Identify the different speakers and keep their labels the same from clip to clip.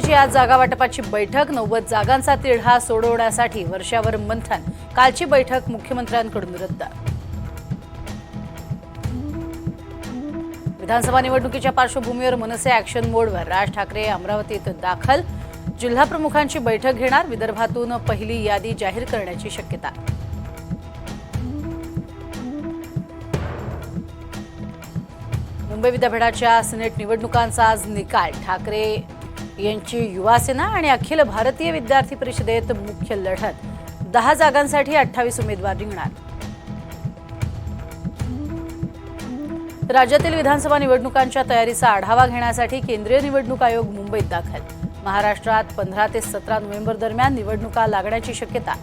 Speaker 1: भाजपची आज जागा वाटपाची बैठक 90 जागांचा तिढा सोडवण्यासाठी वर्षावर मंथन कालची बैठक मुख्यमंत्र्यांकडून रद्द विधानसभा निवडणुकीच्या पार्श्वभूमीवर मनसे ॲक्शन मोडवर राज ठाकरे अमरावतीत दाखल जिल्हाप्रमुखांची बैठक घेणार विदर्भातून पहिली यादी जाहीर करण्याची शक्यता मुंबई विद्यापीठाच्या सिनेट निवडणुकांचा आज निकाल ठाकरे यांची युवासेना आणि अखिल भारतीय विद्यार्थी परिषदेत मुख्य लढत 10 जागांसाठी 28 उमेदवार रिंगणार राज्यातील विधानसभा निवडणुकांच्या तयारीचा आढावा घेण्यासाठी केंद्रीय निवडणूक आयोग मुंबईत दाखल महाराष्ट्रात 15 ते 17 नोव्हेंबर दरम्यान निवडणुका लागण्याची शक्यता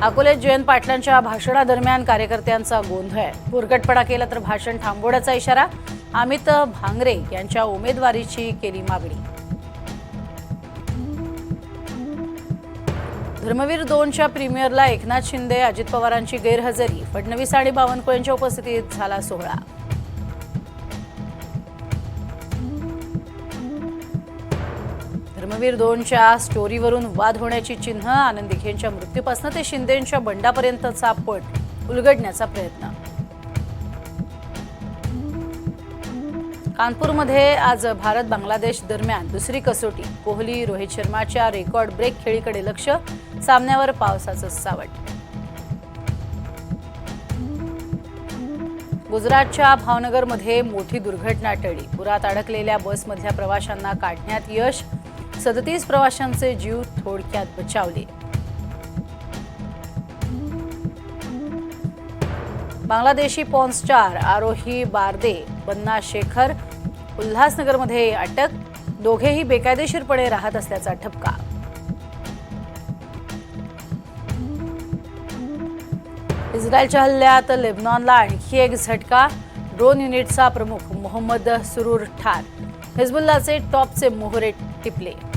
Speaker 1: अकोल्यात जयंत पाटलांच्या भाषणादरम्यान कार्यकर्त्यांचा गोंधळ पुरगटपणा केला तर भाषण थांबवण्याचा इशारा अमित भांगरे यांच्या उमेदवारीची केली मागणी धर्मवीर 2च्या प्रीमियरला एकनाथ शिंदे अजित पवारांची गैरहजेरी फडणवीस आणि बावनकुळेंच्या उपस्थितीत झाला सोहळा धर्मवीर 2च्या स्टोरीवरून वाद होण्याची चिन्ह आनंद दिघेंच्या मृत्यूपासून ते शिंदेंच्या बंडापर्यंतचा पट उलगडण्याचा प्रयत्न कानपूरमध्ये आज भारत बांगलादेश दरम्यान दुसरी कसोटी कोहली रोहित शर्माच्या रेकॉर्ड ब्रेक खेळीकडे लक्ष सामन्यावर पावसाचं सावट गुजरातच्या भावनगरमध्ये मोठी दुर्घटना टळली पुरात अडकलेल्या बसमधल्या प्रवाशांना काढण्यात यश 37 प्रवाशांचे जीव थोडक्यात बचावले बांगलादेशी पॉर्न स्टार आरोही बारदे बन्ना शेखर उल्हासनगरमध्ये अटक दोघेही बेकायदेशीरपणे राहत असल्याचा ठपका इस्रायलच्या हल्ल्यात लेबनॉनला आणखी एक झटका ड्रोन युनिटचा प्रमुख मोहम्मद सुरूर ठार हिजबुल्लाचे टॉपचे मोहरे टिपले